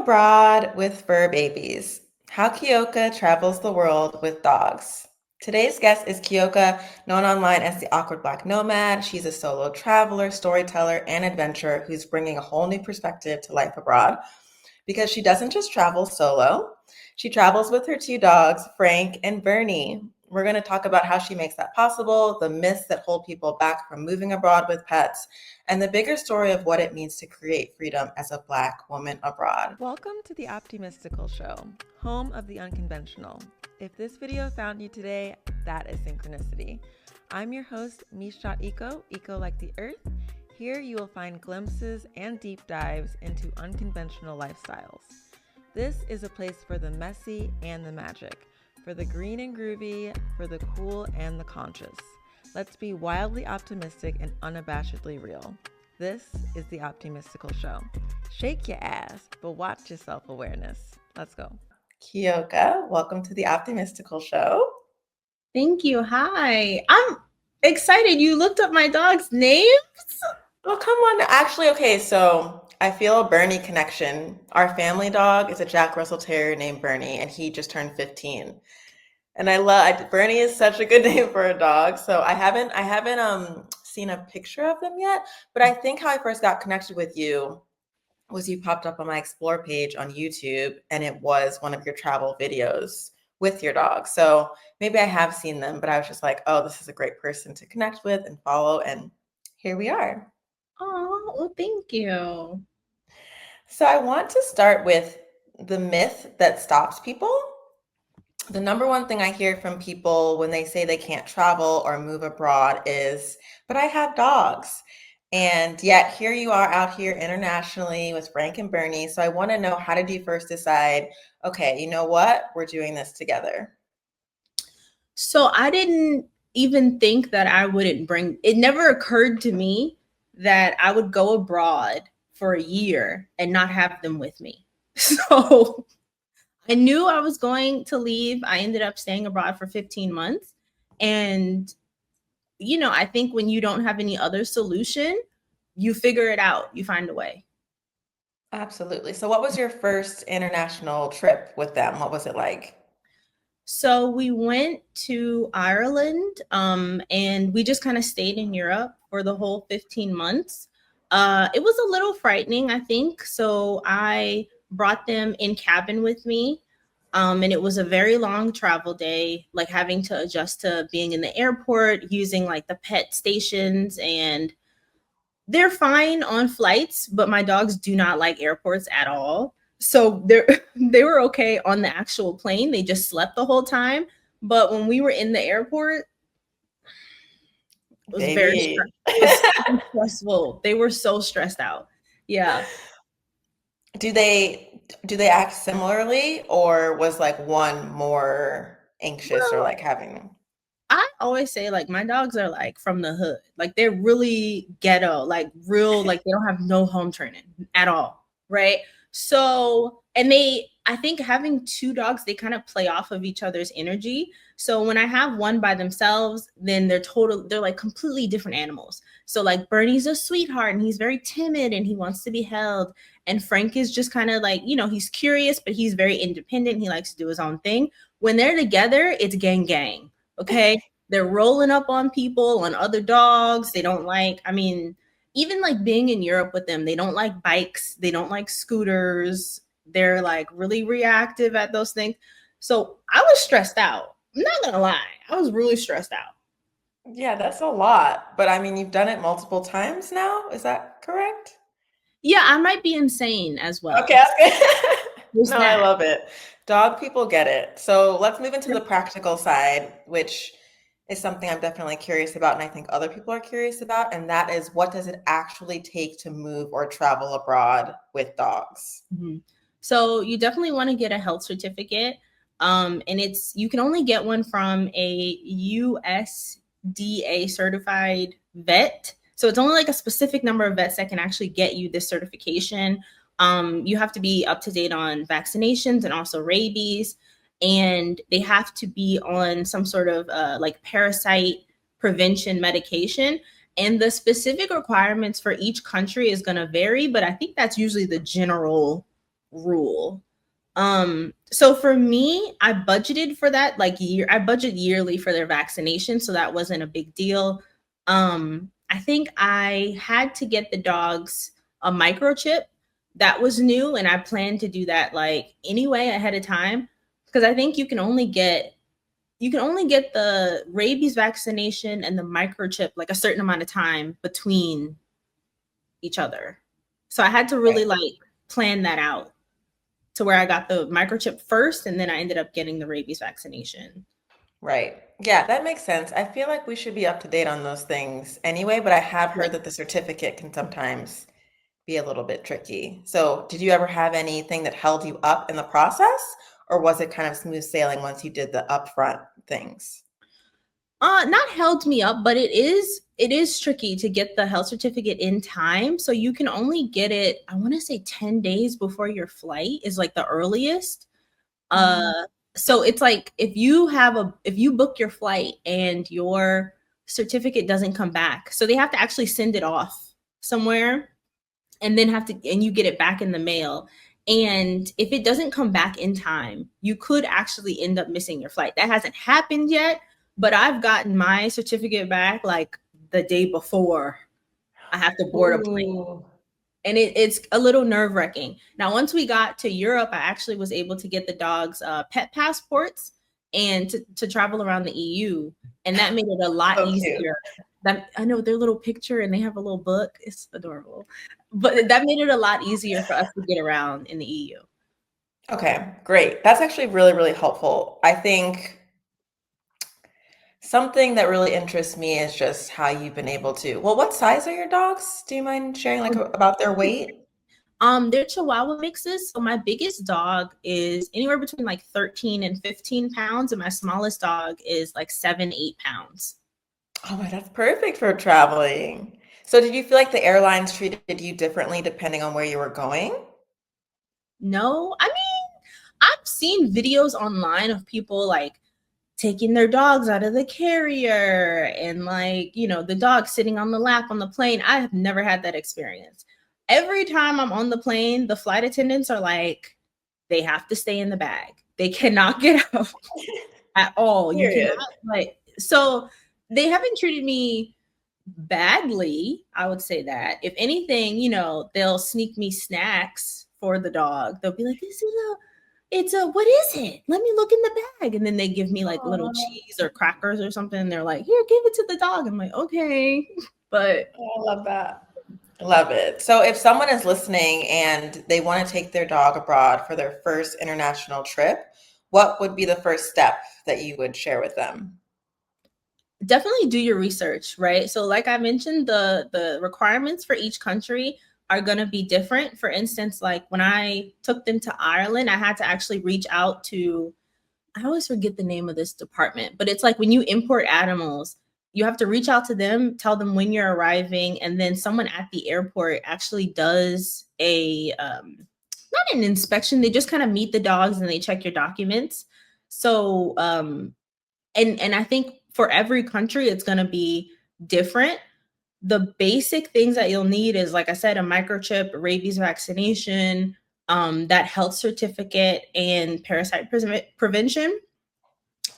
abroad with fur babies. How Keyoka travels the world with dogs. Today's guest is Keyoka, known online as the Awkward Black Nomad. She's a solo traveler, storyteller, and adventurer who's bringing a whole new perspective to life abroad because she doesn't just travel solo. She travels with her two dogs, Frank and Bernie. We're going to talk about how she makes that possible, the myths that hold people back from moving abroad with pets, and the bigger story of what it means to create freedom as a Black woman abroad. Welcome to the OPTIMYSTIKAL show, home of the unconventional. If this video found you today, that is synchronicity. I'm your host, meesh, eco like the earth. Here you will find glimpses and deep dives into unconventional lifestyles. This is a place for the messy and the magic, for the green and groovy, for the cool and the conscious. Let's be wildly optimistic and unabashedly real. This is the OPTIMYSTIKAL show. Shake your ass, but watch your self-awareness. Let's go. Keyoka, welcome to the OPTIMYSTIKAL show. Thank you. Hi. I'm excited. You looked up my dog's names? Well, come on. Actually, okay, so I feel a Bernie connection. Our family dog is a Jack Russell Terrier named Bernie, and he just turned 15. And Bernie is such a good name for a dog. So I haven't seen a picture of them yet, but I think how I first got connected with you was you popped up on my Explore page on YouTube, and it was one of your travel videos with your dog. So maybe I have seen them, but I was just like, oh, this is a great person to connect with and follow, and here we are. Oh, well, thank you. So I want to start with the myth that stops people. The number one thing I hear from people when they say they can't travel or move abroad is, but I have dogs. And yet here you are out here internationally with Frank and Bernie. So I want to know, how did you first decide, okay, you know what, we're doing this together? So I didn't even think that it never occurred to me that I would go abroad for a year and not have them with me. So I knew I was going to leave. I ended up staying abroad for 15 months. And, I think when you don't have any other solution, you figure it out. You find a way. Absolutely. So what was your first international trip with them? What was it like? So we went to Ireland, and we just kind of stayed in Europe for the whole 15 months. It was a little frightening, I think. So I brought them in cabin with me. And it was a very long travel day, like having to adjust to being in the airport, using like the pet stations, and they're fine on flights, but my dogs do not like airports at all. So they were okay on the actual plane. They just slept the whole time. But when we were in the airport, it was Baby. very stressful. They were so stressed out. Yeah. Do they act similarly, or was like one more anxious or like having? I always say, like, my dogs are like from the hood. Like, they're really ghetto, like real, like they don't have no home training at all. Right. So, and I think having two dogs, they kind of play off of each other's energy. So when I have one by themselves, then they're like completely different animals. So like Bernie's a sweetheart and he's very timid and he wants to be held. And Frank is just kind of like, he's curious, but he's very independent. He likes to do his own thing. When they're together, it's gang gang. Okay. They're rolling up on people, on other dogs. They don't like, even like being in Europe with them, they don't like bikes. They don't like scooters. They're like really reactive at those things. So I was stressed out. I'm not going to lie. I was really stressed out. Yeah, that's a lot. But I mean, you've done it multiple times now. Is that correct? Yeah, I might be insane as well. Okay. No, I love it. Dog people get it. So let's move into the practical side, which is something I'm definitely curious about, and I think other people are curious about, and that is, what does it actually take to move or travel abroad with dogs? Mm-hmm. So you definitely want to get a health certificate, and you can only get one from a USDA certified vet. So it's only like a specific number of vets that can actually get you this certification. You have to be up to date on vaccinations and also rabies. And they have to be on some sort of like parasite prevention medication. And the specific requirements for each country is going to vary, but I think that's usually the general rule. So for me, I budgeted for that I budget yearly for their vaccination, so that wasn't a big deal. I think I had to get the dogs a microchip. That was new, and I planned to do that like anyway ahead of time, because I think you can only get the rabies vaccination and the microchip like a certain amount of time between each other. So I had to really Right. like plan that out to where I got the microchip first and then I ended up getting the rabies vaccination. Right. Yeah, that makes sense. I feel like we should be up to date on those things anyway, but I have Yeah. heard that the certificate can sometimes be a little bit tricky. So, did you ever have anything that held you up in the process, or was it kind of smooth sailing once you did the upfront things? Not held me up, but it is tricky to get the health certificate in time. So you can only get it, I want to say 10 days before your flight is like the earliest. Mm. Uh, so it's like if you book your flight and your certificate doesn't come back, so they have to actually send it off somewhere and then and you get it back in the mail. And if it doesn't come back in time, you could actually end up missing your flight. That hasn't happened yet, but I've gotten my certificate back like the day before I have to board a plane, Ooh. and it's a little nerve wracking. Now, once we got to Europe, I actually was able to get the dogs pet passports and to travel around the EU, and that made it a lot So cute. easier. That I know their little picture and they have a little book. It's adorable, but that made it a lot easier for us to get around in the EU. Okay, great. That's actually really, really helpful. I think something that really interests me is just how you've been able to. Well, what size are your dogs? Do you mind sharing like about their weight? They're Chihuahua mixes. So my biggest dog is anywhere between like 13 and 15 pounds, and my smallest dog is like 7, 8 pounds. Oh my, that's perfect for traveling. So did you feel like the airlines treated you differently depending on where you were going? No, I mean, I've seen videos online of people like taking their dogs out of the carrier and like, the dog sitting on the lap on the plane. I have never had that experience. Every time I'm on the plane, the flight attendants are like, they have to stay in the bag. They cannot get out at all. You cannot Period. like so they haven't treated me badly, I would say that. If anything, they'll sneak me snacks for the dog. They'll be like, what is it? Let me look in the bag. And then they give me like little Aw, cheese or crackers or something. And they're like, here, give it to the dog. I'm like, okay. But I love that. Love it. So if someone is listening and they want to take their dog abroad for their first international trip, what would be the first step that you would share with them? definitely do your research, right? So like I mentioned, the requirements for each country are going to be different. For instance, like when I took them to Ireland, I had to actually reach out to, I always forget the name of this department, but it's like when you import animals, you have to reach out to them, tell them when you're arriving, and then someone at the airport actually does a not an inspection. They just kind of meet the dogs and they check your documents. So and I think for every country it's going to be different. The basic things that you'll need is, like I said, a microchip, rabies vaccination, that health certificate, and parasite prevention.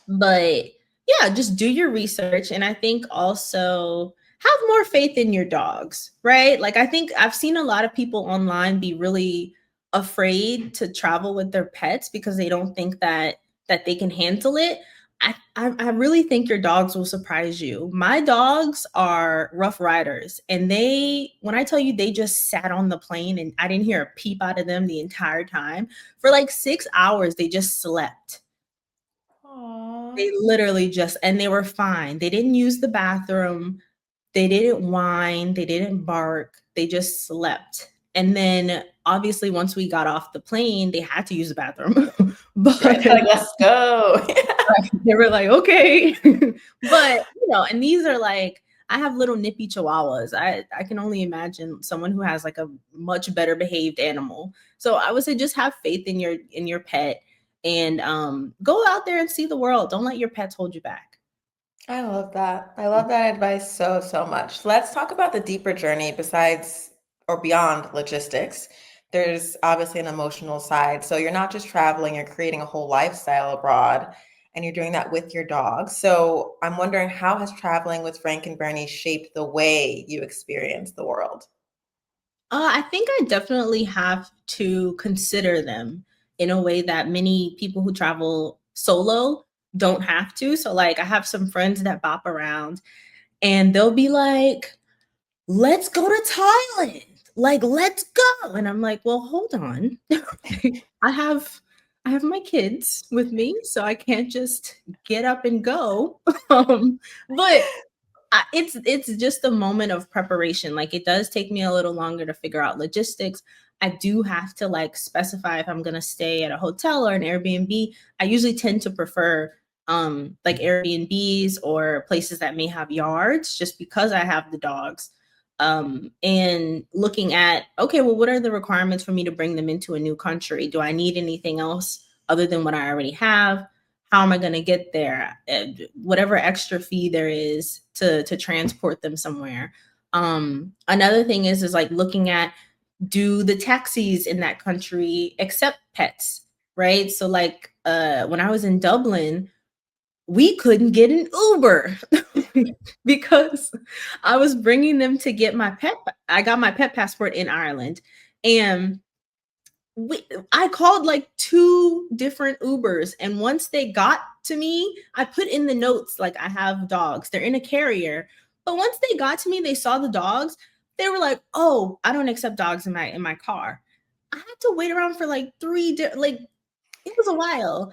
But yeah, just do your research. And I think also have more faith in your dogs, right? Like, I think I've seen a lot of people online be really afraid to travel with their pets because they don't think that they can handle it. I really think your dogs will surprise you. My dogs are rough riders, and when I tell you they just sat on the plane and I didn't hear a peep out of them the entire time. For like 6 hours, they just slept. Aw. They literally just, and they were fine. They didn't use the bathroom. They didn't whine. They didn't bark. They just slept. And then obviously once we got off the plane, they had to use the bathroom. Right. But They're like, let's go. they were like, okay. But, and these are like, I have little nippy chihuahuas. I can only imagine someone who has like a much better behaved animal. So I would say just have faith in your pet, and go out there and see the world. Don't let your pets hold you back. I love that. I love that advice so much. Let's talk about the deeper journey besides or beyond logistics. there's obviously an emotional side. So you're not just traveling, you're creating a whole lifestyle abroad and you're doing that with your dog. So I'm wondering, how has traveling with Frank and Bernie shaped the way you experience the world? I think I definitely have to consider them in a way that many people who travel solo don't have to. So, like, I have some friends that bop around and they'll be like, let's go to Thailand. Like, let's go. And I'm like, well, hold on. I have my kids with me, so I can't just get up and go. But it's just a moment of preparation. Like, it does take me a little longer to figure out logistics. I do have to like specify if I'm gonna stay at a hotel or an Airbnb. I usually tend to prefer like Airbnbs or places that may have yards just because I have the dogs. And looking at, okay, well, what are the requirements for me to bring them into a new country? Do I need anything else other than what I already have? How am I going to get there? Whatever extra fee there is to transport them somewhere. Another thing is like looking at, do the taxis in that country accept pets, right? So like when I was in Dublin, we couldn't get an Uber because I was bringing them to get my pet. I got my pet passport in Ireland, and I called like 2 different Ubers, and once they got to me, I put in the notes like, I have dogs. They're in a carrier. But once they got to me, they saw the dogs. They were like, "Oh, I don't accept dogs in my car." I had to wait around for like 3 like it was a while.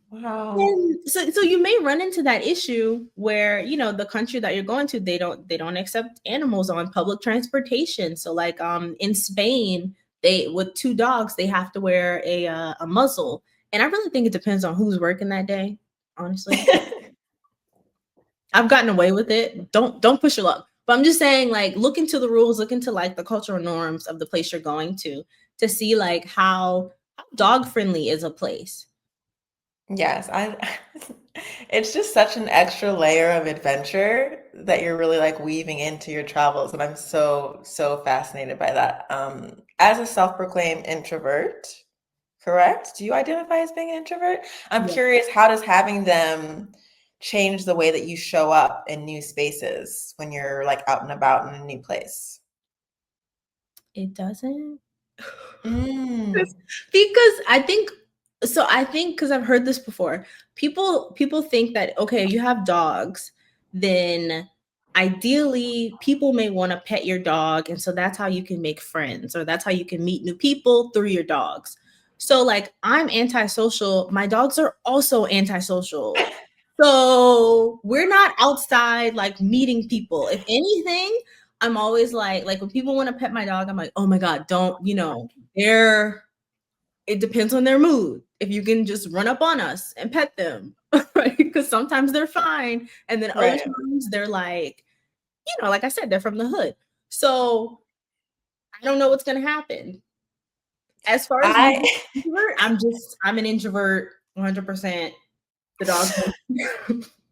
Wow. And so you may run into that issue where, you know, the country that you're going to, they don't accept animals on public transportation. So like in Spain, they with 2 dogs, they have to wear a muzzle. And I really think it depends on who's working that day, honestly. I've gotten away with it. Don't push your luck. But I'm just saying, like, look into the rules, look into like the cultural norms of the place you're going to see like how dog friendly is a place. Yes, I it's just such an extra layer of adventure that you're really like weaving into your travels, and I'm so fascinated by that. As a self-proclaimed introvert, correct? Do you identify as being an introvert? I'm Yeah, curious, how does having them change the way that you show up in new spaces when you're like out and about in a new place? it doesn't. Mm, Because I think because I've heard this before. People think that, okay, you have dogs, then ideally people may want to pet your dog, and so that's how you can make friends, or that's how you can meet new people through your dogs. So like, I'm antisocial, my dogs are also antisocial. So we're not outside like meeting people. If anything, I'm always like when people want to pet my dog, I'm like, oh my God, don't, they're it depends on their mood. If you can just run up on us and pet them, right? Because sometimes they're fine, and then other right. times they're like, like I said, they're from the hood. So I don't know what's gonna happen. As far as me I being an introvert, I'm an introvert 100%. The dog.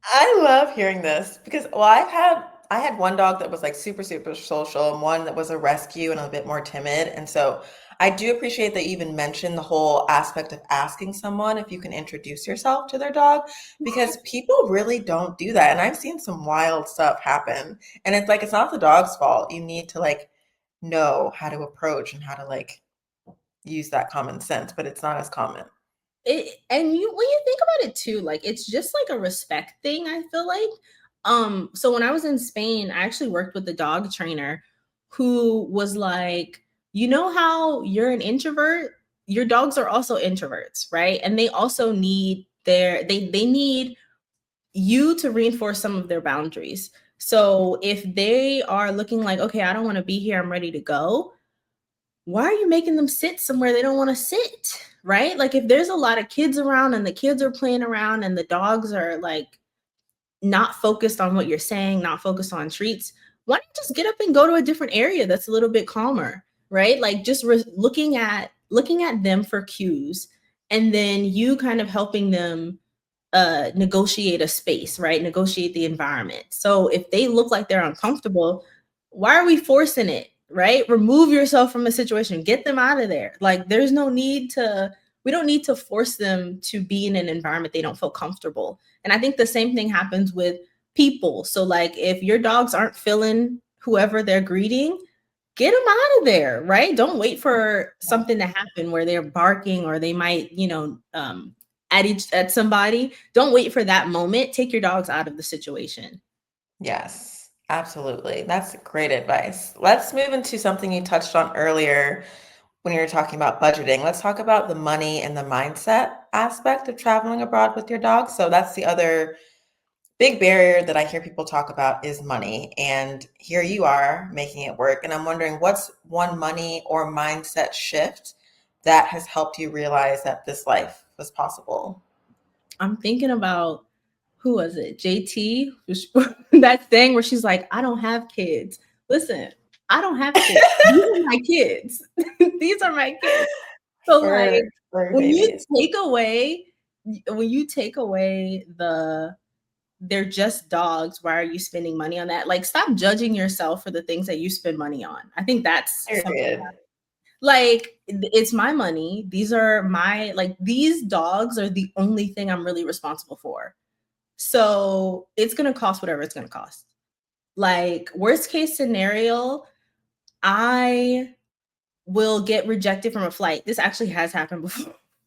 I love hearing this because, well, I had one dog that was like super social and one that was a rescue and a bit more timid. And so I do appreciate that you even mentioned the whole aspect of asking someone if you can introduce yourself to their dog, because people really don't do that. And I've seen some wild stuff happen. And it's like, it's not the dog's fault. You need to like know how to approach and how to like use that common sense, but it's not as common. And you when you think about it too, like, it's just like a respect thing, I feel like. So when I was in Spain, I actually worked with a dog trainer who was like, you know how you're an introvert, your dogs are also introverts, right? And they also need they need you to reinforce some of their boundaries. So if they are looking like, okay, I don't want to be here, I'm ready to go, why are you making them sit somewhere they don't want to sit? Right? Like, if there's a lot of kids around and the kids are playing around and the dogs are like not focused on what you're saying, not focused on treats, why don't you just get up and go to a different area that's a little bit calmer, right? Like, just looking at them for cues, and then you kind of helping them negotiate a space, right? Negotiate the environment. So if they look like they're uncomfortable, why are we forcing it? right? Remove yourself from a situation, get them out of there. Like there's no need to, we don't need to force them to be in an environment they don't feel comfortable. And I think the same thing happens with people. So like if your dogs aren't feeling whoever they're greeting, get them out of there, right? Don't wait for something to happen where they're barking or they might, at somebody. Don't wait for that moment. Take your dogs out of the situation. Yes, absolutely. That's great advice. Let's move into something you touched on earlier when you were talking about budgeting. Let's talk about the money and the mindset aspect of traveling abroad with your dog. So that's the other big barrier that I hear people talk about is money. And here you are making it work. And I'm wondering what's one money or mindset shift that has helped you realize that this life was possible? I'm thinking about, who was it? JT, that thing where she's like, I don't have kids. Listen, I don't have kids. These are my kids. These are my kids. So like For when you babies. take away the they're just dogs, why are you spending money on that? Like stop judging yourself for the things that you spend money on. I think that's something. Period. Like it's my money. These are my, like these dogs are the only thing I'm really responsible for. So it's going to cost whatever it's going to cost. Like worst case scenario, I will get rejected from a flight. This actually has happened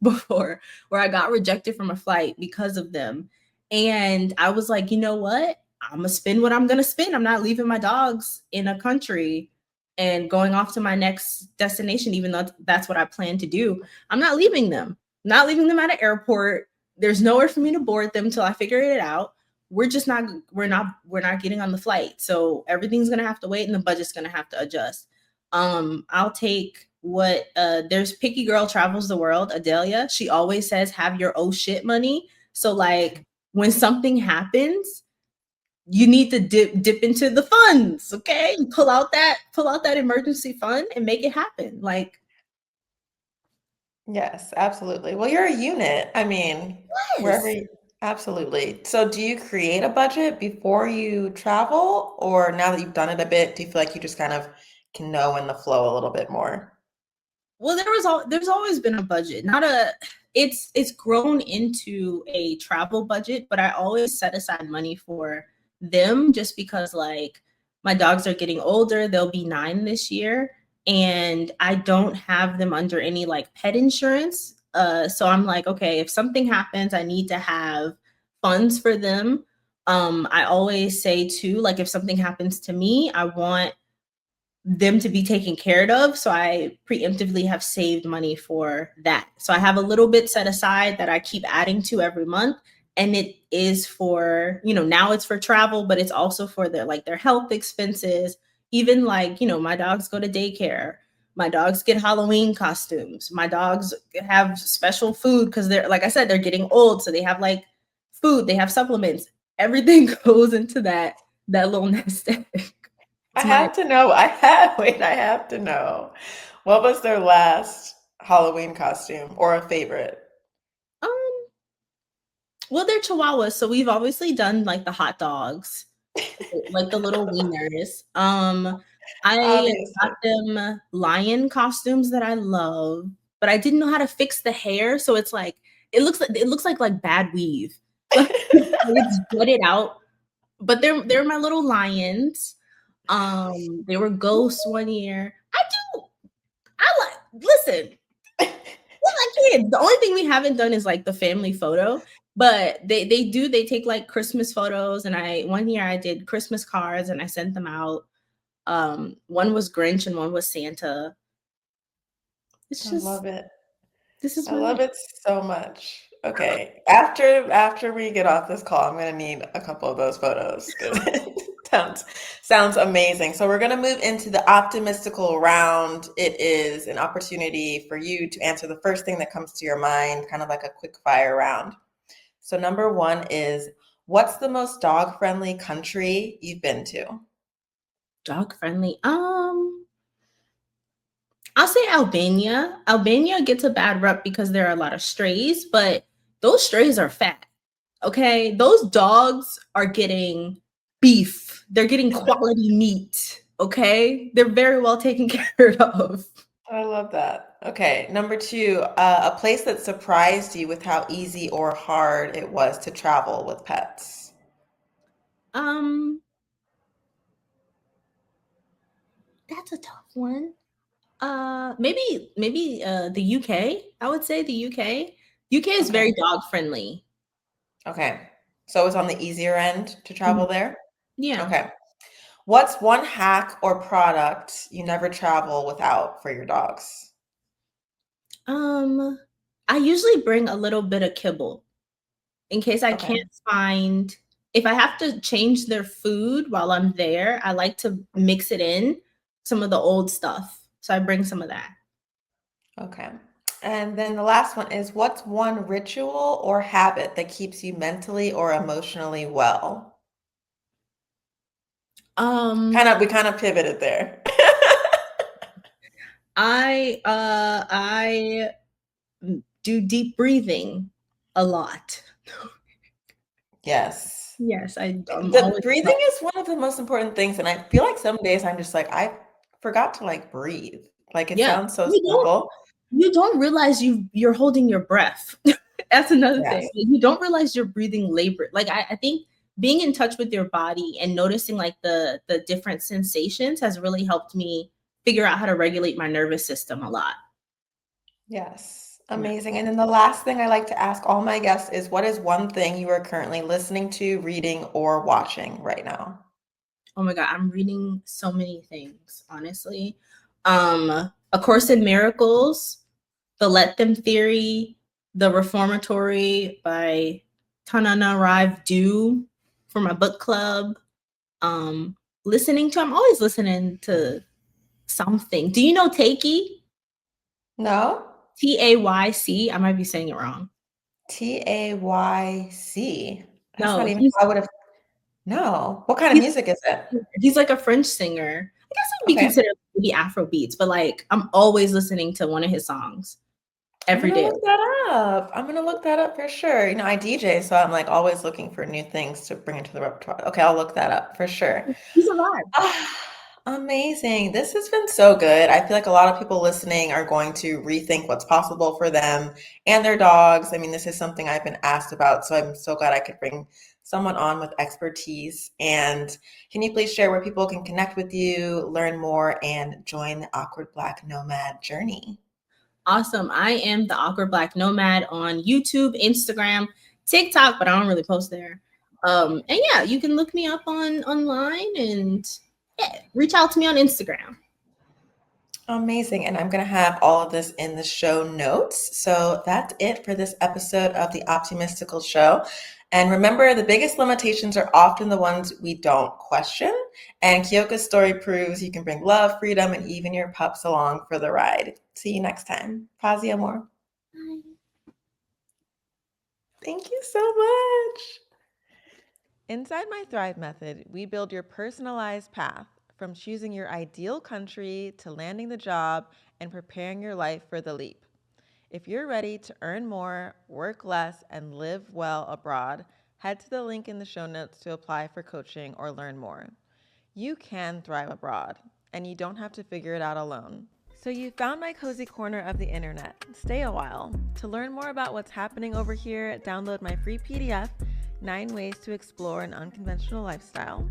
before where I got rejected from a flight because of them. And I was like, you know what? I'm gonna spend what I'm gonna spend. I'm not leaving my dogs in a country and going off to my next destination, even though that's what I plan to do. I'm not leaving them. Not leaving them at an airport. There's nowhere for me to board them till I figure it out. We're not getting on the flight. So everything's gonna have to wait and the budget's gonna have to adjust. I'll take what there's Picky Girl Travels the World, Adelia. She always says, have your oh shit money. So like when something happens, you need to dip into the funds. Okay. You pull out that emergency fund and make it happen. Like, Yes, absolutely. Well, you're a unit. I mean, wherever yes. you, absolutely. So do you create a budget before you travel, or now that you've done it a bit, do you feel like you just kind of can know in the flow a little bit more? Well, there's always been a budget. Not a it's grown into a travel budget, but I always set aside money for them just because like my dogs are getting older. They'll be 9 this year and I don't have them under any like pet insurance. So I'm like, okay, if something happens, I need to have funds for them. I always say too, like if something happens to me, I want them to be taken care of. So I preemptively have saved money for that. So I have a little bit set aside that I keep adding to every month. And it is for, now it's for travel, but it's also for their health expenses. Even like, my dogs go to daycare. My dogs get Halloween costumes. My dogs have special food because they're, like I said, they're getting old. So they have like food, they have supplements. Everything goes into that little nest egg. I It's my have to know. Wait, I have to know. What was their last Halloween costume or a favorite? um well, they're Chihuahuas, so we've obviously done like the hot dogs, like the little wieners. I got Obviously. them lion costumes that I love, but I didn't know how to fix the hair, so it's like it looks like bad weave. Like it's jetted out, but they're my little lions. They were ghosts one year. Listen, we're like kids. The only thing we haven't done is like the family photo, but they take like Christmas photos, and I one year I did Christmas cards and I sent them out. One was Grinch and one was Santa. It's I just love it. this is I my love life. it so much. Okay. After we get off this call, I'm gonna need a couple of those photos because it sounds amazing. So we're gonna move into the optimistical round. It is an opportunity for you to answer the first thing that comes to your mind, kind of like a quick fire round. So number one is, what's the most dog-friendly country you've been to? Dog friendly. I'll say Albania. Albania gets a bad rep because there are a lot of strays, but those strays are fat. Okay, those dogs are getting beef. They're getting quality meat. Okay, they're very well taken care of. I love that. Okay, number two, a place that surprised you with how easy or hard it was to travel with pets. Um, that's a tough one. Maybe the UK. I would say the UK. UK is Okay. very dog friendly. Okay. So it was on the easier end to travel Mhm. there? Yeah. Okay. What's one hack or product you never travel without for your dogs? Um, I usually bring a little bit of kibble in case I Okay. can't find. If I have to change their food while I'm there, I like to mix it in some of the old stuff. So I bring some of that. Okay. And then the last one is what's one ritual or habit that keeps you mentally or emotionally well? Um, We kind of pivoted there. I do deep breathing a lot. Yes. Yes, I'm The always breathing is one of the most important things, and I feel like some days I'm just like, I forgot to like breathe. Like it yeah. sounds so You don't simple. you don't realize you're holding your breath. That's another thing. Yes. Like, you don't realize you're breathing labor. Like I think being in touch with your body and noticing like the different sensations has really helped me figure out how to regulate my nervous system a lot. Yes. Yeah. Amazing. And then the last thing I like to ask all my guests is what is one thing you are currently listening to, reading, or watching right now? Oh my God, I'm reading so many things, honestly. A Course in Miracles, The Let Them Theory, The Reformatory by Tanana Rive Do for my book club. Um, I'm always listening to something. Do you know Takey? No? Tayc. I might be saying it wrong. Tayc. That's not No, even, I would have, no. What kind of he's music is it? he's like a French singer. I guess it would be Okay. considered maybe Afro beats, but like I'm always listening to one of his songs I'm every gonna day. look that up. I'm gonna look that up for sure. You know, I DJ, so I'm like always looking for new things to bring into the repertoire. Okay, I'll look that up for sure. He's alive. Ah, amazing. This has been so good. I feel like a lot of people listening are going to rethink what's possible for them and their dogs. I mean, this is something I've been asked about, so I'm so glad I could bring someone on with expertise. And can you please share where people can connect with you, learn more, and join the Awkward Black Nomad journey? Awesome. I am the Awkward Black Nomad on YouTube, Instagram, TikTok, but I don't really post there. And yeah, you can look me up online and yeah, reach out to me on Instagram. Amazing. And I'm going to have all of this in the show notes. So that's it for this episode of the Optimistical Show. And remember, the biggest limitations are often the ones we don't question. And Keyoka's story proves you can bring love, freedom, and even your pups along for the ride. See you next time. Paz y amor. Thank you so much. Inside my Thrive method, we build your personalized path from choosing your ideal country to landing the job and preparing your life for the leap. If you're ready to earn more, work less, and live well abroad, head to the link in the show notes to apply for coaching or learn more. You can thrive abroad, and you don't have to figure it out alone. So you found my cozy corner of the internet. Stay a while. To learn more about what's happening over here, download my free PDF, 9 Ways to Explore an Unconventional Lifestyle.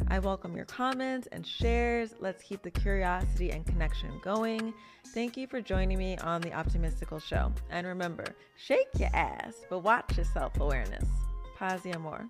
I welcome your comments and shares. Let's keep the curiosity and connection going. Thank you for joining me on the Optimistical Show. And remember, shake your ass, but watch your self-awareness. Paz y amor.